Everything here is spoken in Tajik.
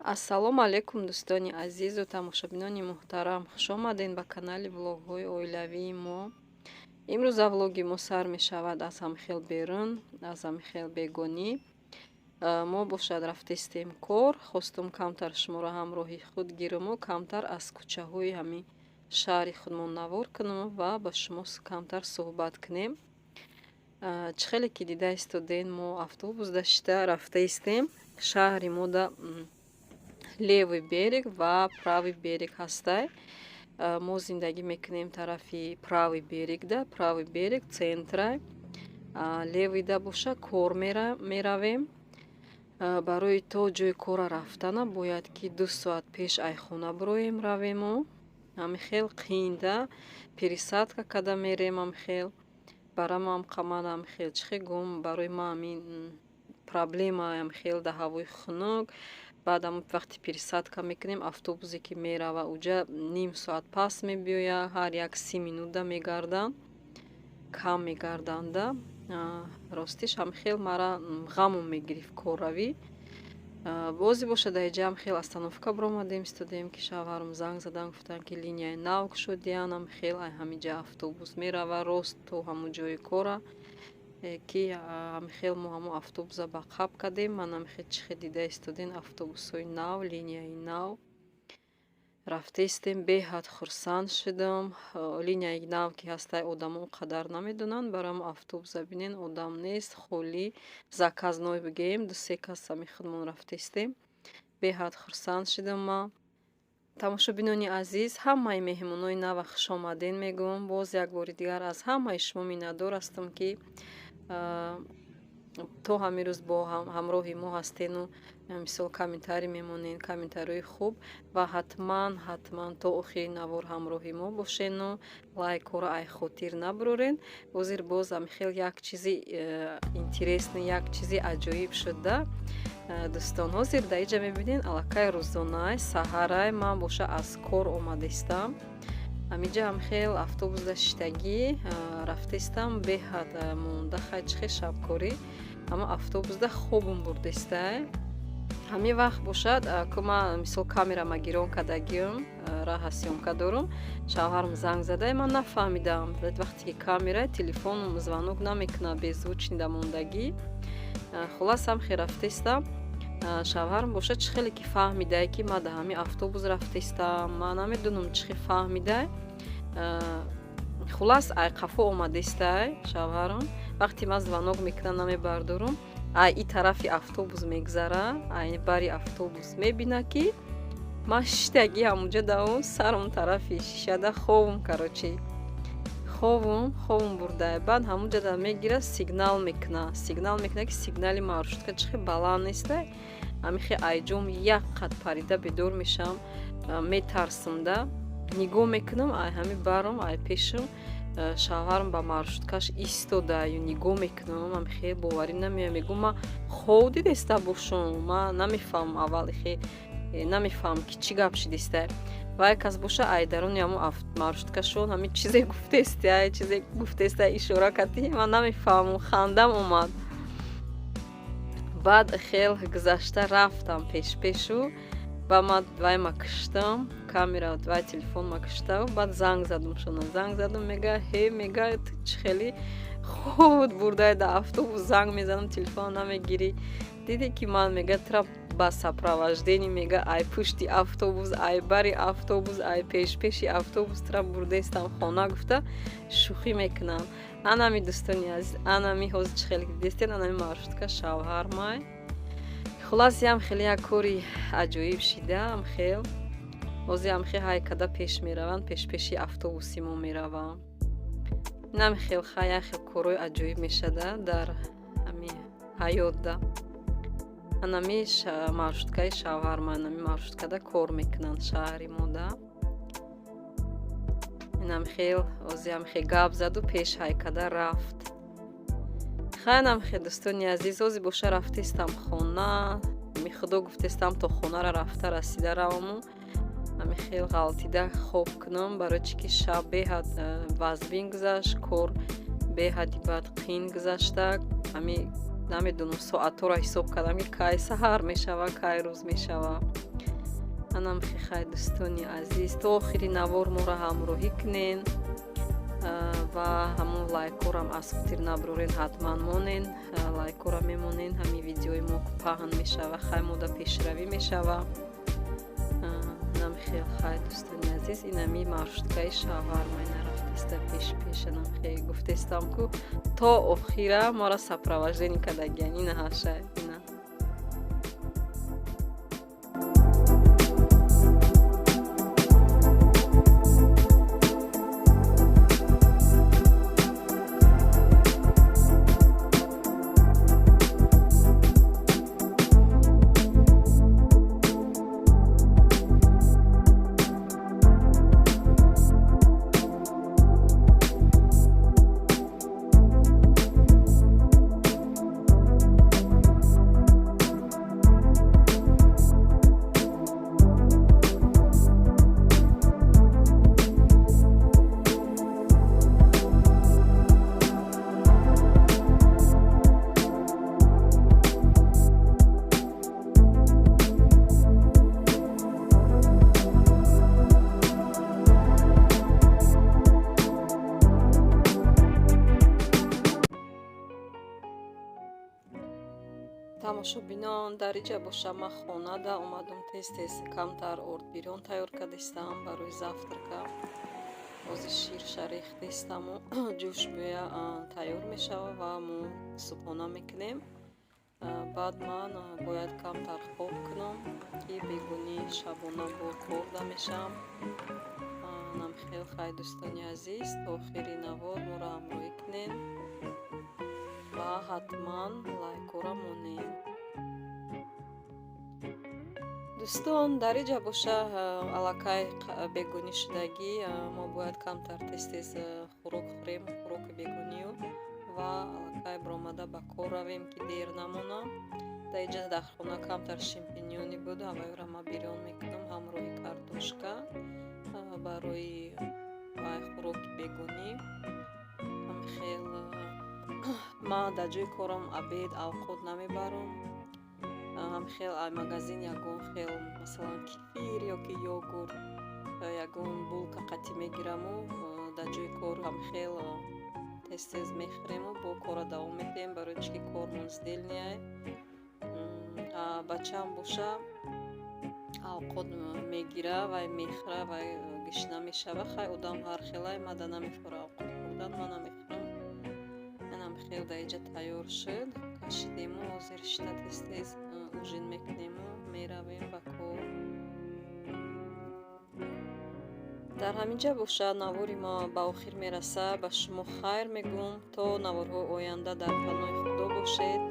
Ассалому алайкум, дӯстони азизу тамошобинони муҳтарам. Хуш омадед ба канали влогҳои оилавии мо. Имрӯза влоги мо сар мешавад аз ҳамихел берун, аз ҳамихел бегонӣ. Мо бошад рафтаистем кор, хостум камтар шуморо ҳамроҳи худ гируму камтар аз кӯчаҳои ҳамин шаҳри худмон навор кунум ва ба шумо камтар суҳбат кунем. Чӣ хеле ки дида истодем, мо автобус дашта рафтаистем. Шаҳри мо да левый берег ва правый берег ҳастай. Мо зиндагӣ мекунем тарафи правый берег да, правый берег центрай. Левый да боша кор меравем. Барои то ҷои кора рафтана бояд ки 2 соат пеш ай хона бироем равему. Ҳамихел қиин да, пересадка када мерем ҳамихел. Барам қаман ҳамихел чихе гум барои ма ҳамин проблема ҳамихел да ҳавои хунук. Баъдам вақти пересадка мекунем, автобусе ки мерава уҷа ним соат пас мебиёя, ҳар як 30 минута мегардан, кам мегарданда. Ростиш ҳамихел мара ғамум мегирифт корравӣ. Бози бошад дар иҷа ҳамихел остановка биромадем истодем ки шавҳарам занг задан, гуфтан ки линияи нав кушодиян, ҳамихел ай ҳамиҷа автобус мерава рост то ҳамун ҷои кора ки ҳамихел мо ҳамун автобуса ба қаб кардем. Ман ҳамихел чихе дида истодем автобусҳои нав, линияи нав. Рафтаистем, беҳад хурсанд шудам. Линияи нав ки ҳастай одамо он қадар намедонанд, барам автобуса бинен одам нест, холӣ, заказной бигем, 2-3 кас ҳами худмон рафтаистем. Беҳад хурсанд шудам ман. Тамошобинони азиз, ҳамаи меҳмонои нава хушомадед мегӯям. Боз як бори дигар аз ҳамаи шумо миннатдор ҳастам ки то ҳамин рӯз бо ҳамроҳи мо ҳастену мисол комментарий мемонед, комментарии хуб ва ҳатман то охири навор ҳамроҳи мо бошену лайкҳоро ай хотир набурорен. Ҳозир боз ҳамихел як чизи интересный, як чизи аҷоиб шуда. Дӯстон, ҳозир дар иҷа мебинед аллакай рӯзонай, саҳарай ман боша аз кор омадистам. Ҳамиҷа ҳамихел автобус даштагӣ рафтаистам, беҳад монда хайчихе шабкорӣ, ама автобус да хобум бурдистай. Ҳамин вақт бошад ку ман мисол камерама гирон кардагиам, раҳа сёмка дорум, шавҳарам занг задай, ман нафаҳмидам. Вақте ки камера телефонум звонок намекунад, беззвучни да мондагӣ. Хулас ҳамихел рафтаистам. Шавҳарам бошад чӣ хеле ки фаҳмидай ки ман дар ҳамин автобус рафтаистам, ман намедонам чӣ хел фаҳмидай. Хулас ай қафо омадистай шавҳарам. Вақте ман звонок мекунам намебардорум, ай и тарафи автобус мегзара, ай бари автобус мебина ки ман шиштагӣ ҳамуҷа да он сарум тарафи шишада ховум, карочи ховум бурдай. Баъд ҳамуҷа да мегира сигнал мекуна ки сигнали маршрутка чихе баланд нестай. Ҳамихе айҷом як қат парида бедор мешам, метарсамда нигоҳ мекунам, ай ҳами барам ай пешам шавҳарам ба маршруткаш истодаю, нигоҳ мекунам, ҳамихе боварӣ намеояд. Мегӯм ман хов дидеста бошум, ман намефаҳмам аввал намефаҳмам ки чӣ гап шидистай. Ва як кас боша ай даруни ҳамун маршруткашон ҳамин чизе гуфтестай, чизе гуфтестай, ишора кардӣ, ман намефаҳмам, хандам омад. Баъд хел гузашта рафтам пешу, ба ман вайма киштам, камера вай телефонма киштав, баъд занг задум шона, занг задум, мега чӣ хели хуб бурдай да автобус, занг мезанам, телефон намегирӣ. Диди ки ман мега тра ба сопровождени мега ай пушти автобус, ай бари автобус, ай пеши автобус тра бурдестам хона гуфта шӯхӣ мекунам. Анами дӯстони азиз, анами ҳозир чӣ хеле дидестед, анами маршрутка шавҳармай. Хулас ям хеле як кори аҷоиб шида, ҳамхел ҳозир ҳамхел ҳай када пеш мераванд, пеши автобуси мо меравам. Инам хел як хел корҳои аҷоиб мешада дар ҳамин ҳаётда. Анами маршруткаи шавҳармай, анами маршруткада кор мекунанд шаҳри мода. Инам хел ҳозир ҳамхел гап заду пеш ҳай када рафт. Хайр ҳамхел дӯстони азиз, ҳозир боша рафтаистам хона, михудо гуфтестам то хонара рафта расида раваму ҳамихел ғалтида хоб кунам, барои чӣ ки шаб беҳад вазбин гузашт, кор беҳади бад қиин гузашта. Ҳамин намедонам соатҳоро ҳисоб кардам ки кай саҳар мешава, кай рӯз мешава. анам хай дӯстони азиз, то охири навор моро ҳамроҳӣ кунен ва ҳамон лайкорам аз хутир наброрен, ҳатман монен лайкора мемонен. ҳамин видеои мо паҳн мешава, хай мода пешравӣ мешава. намхел хай дӯстони азиз, инами маршруткаи шавармай нарафтаста пеш намхел гуфтестам ку то охира мора сапровождени кадагиан. ина ҳашай ина тамошобинон, дар иҷа бошам. Ман хонада омадам тез камтар ордбирён тайёр кардистам барои завтрака. ози ширша рехтестаму ҷӯшбӯя тайёр мешава ва мо субҳона мекунем. баъд ман бояд камтар хоб кунам ки бегуни шабона бо корда мешам. намхел хай дӯстони азиз, то охири навор моро ҳамроҳӣ кунен ва ҳатман лайкора монем. дӯстон, дар иҷа боша аллакай бегунӣ шудагӣ, мо бояд камтар тез хӯрок хӯрем, хӯроки бегунию ва аллакай биромада ба кор равем ки дер намонам. дар иҷа дар хона камтар шимпиньони буд, ҳаваёра ман бирён мекунам ҳамроҳи картошка барои хӯроки бегунӣ. хел ман дар ҷои корам абед авқот намебарам. ҳамхел ай магазин ягон хел масалан кефир ёки йогурт ягон булка қатӣ мегираму дар ҷои кор ҳамхел тез мехӯрему, бо кора давом медиҳем барои чӣ ки кормон зделняй. бачаам боша авқот мегира вай мехӯра, вай гишна мешава. хай одам ҳархелай мада намехӯра авқот хӯрдан, ман намехӯрам. ҳамхел дар иҷа тайёр шуд, кашидему ҳозир шита тез ужин мекунему, меравем ба кор. дар ҳамин ҷа боша навори ма ба охир мераса. ба шумо хайр мегӯям, то наворҳои оянда дар паноҳи худо бошед.